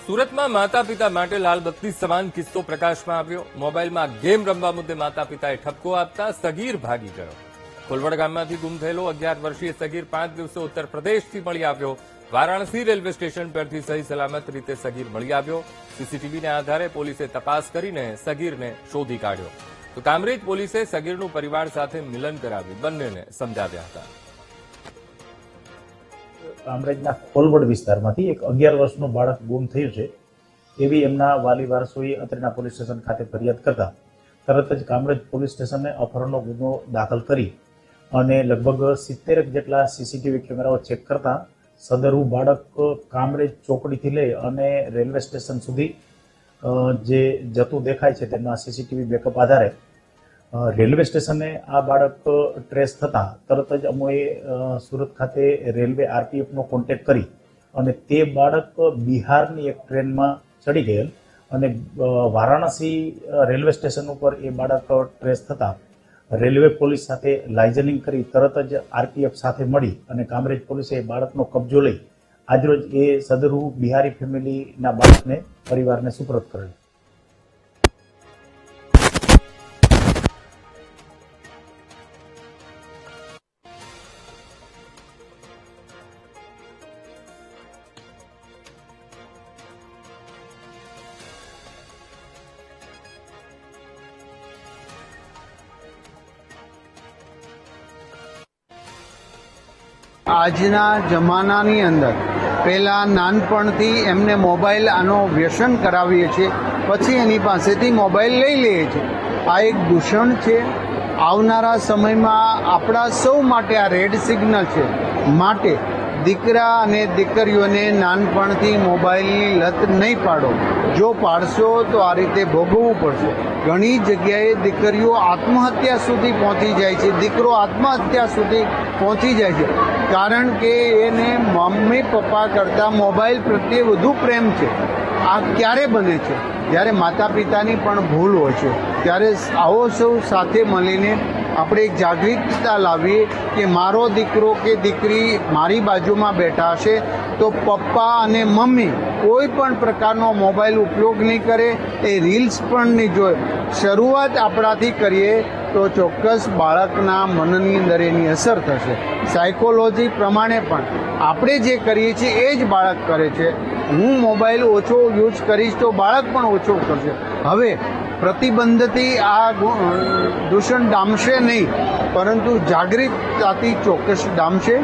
સુરતમાં માતા પિતા માટે લાલબત્તી સમાન કિસ્સો પ્રકાશમાં આવ્યો। મોબાઈલમાં ગેમ રમવા મુદ્દે માતા પિતાએ ઠપકો આપતા સગીર ભાગી ગયો। કોલવડ ગામમાંથી ગુમ થયેલો 11 વર્ષીય સગીર 5 દિવસે ઉત્તર પ્રદેશથી મળી આવ્યો। વારાણસી રેલવે સ્ટેશન પરથી સહી સલામત રીતે સગીર મળી આવ્યો। સીસીટીવીના આધારે પોલીસે તપાસ કરીને સગીરને શોધી કાઢ્યો। તો કામરેજ પોલીસે સગીરનું પરિવાર સાથે મિલન કરાવી બંનેને સમજાવ્યા હતા। કામરેજના કોલવડ વિસ્તારમાંથી એક 11 વર્ષનું બાળક ગુમ થયું છે એવી એમના વાલી વારસોએ અત્રેના પોલીસ સ્ટેશન ખાતે ફરિયાદ કરતા તરત જ કામરેજ પોલીસ સ્ટેશને અપહરણનો ગુનો દાખલ કરી અને લગભગ 70 જેટલા સીસીટીવી કેમેરાઓ ચેક કરતા સદરુ બાળક કામરેજ ચોકડીથી લઈ અને રેલવે સ્ટેશન સુધી જે જતું દેખાય છે તેના સીસીટીવી બેકઅપ આધારે રેલવે સ્ટેશને આ બાળક ટ્રેસ થતા તરત જ અમોએ સુરત ખાતે રેલવે આરપીએફનો કોન્ટેક્ટ કરી અને તે બાળક બિહારની એક ટ્રેનમાં ચડી ગયેલ અને વારાણસી રેલવે સ્ટેશન ઉપર એ બાળક ટ્રેસ થતા રેલવે પોલીસ સાથે લાઇઝનિંગ કરી તરત જ આરપીએફ સાથે મળી અને કામરેજ પોલીસે બાળકનો કબજો લઈ આજરોજ એ સદરુ બિહારી ફેમિલીના બાળકને પરિવારને સુપરત કરેલ। આજના જમાનાની અંદર પહેલાં નાનપણથી એમને મોબાઈલ આનો વ્યસન કરાવીએ છીએ, પછી એની પાસેથી મોબાઈલ લઈ લઈએ છીએ। આ એક દૂષણ છે। આવનારા સમયમાં આપણા સૌ માટે આ રેડ સિગ્નલ છે। માટે દીકરા અને દીકરીઓને નાનપણથી મોબાઈલની લત નહીં પાડો। જો પાડશો તો આ રીતે ભોગવવું પડશે। ઘણી જગ્યાએ દીકરીઓ આત્મહત્યા સુધી પહોંચી જાય છે, દીકરો આત્મહત્યા સુધી પહોંચી જાય છે, કારણ કે એને મમ્મી પપ્પા કરતાં મોબાઈલ પ્રત્યે વધુ પ્રેમ છે। આ ક્યારે બને છે? જ્યારે માતા પિતાની પણ ભૂલ હોય છે। ત્યારે આવો સૌ સાથે મળીને આપણે એક જાગૃતતા લાવીએ કે મારો દીકરો કે દીકરી મારી બાજુમાં બેઠા હશે તો પપ્પા અને મમ્મી કોઈ પણ પ્રકારનો મોબાઈલ ઉપયોગ નહીં કરે, એ રીલ્સ પણ નહીં જોવે। શરૂઆત આપણાથી કરીએ તો ચોક્કસ બાળકના મનની અંદર એની અસર થશે। સાયકોલોજી પ્રમાણે પણ આપણે જે કરીએ છીએ એ જ બાળક કરે છે। હું મોબાઈલ ઓછો યુઝ કરીશ તો બાળક પણ ઓછો કરશે। હવે પ્રતિબંધથી આ દૂષણ ડામશે નહીં, પરંતુ જાગૃતતાથી ચોક્કસ ડામશે।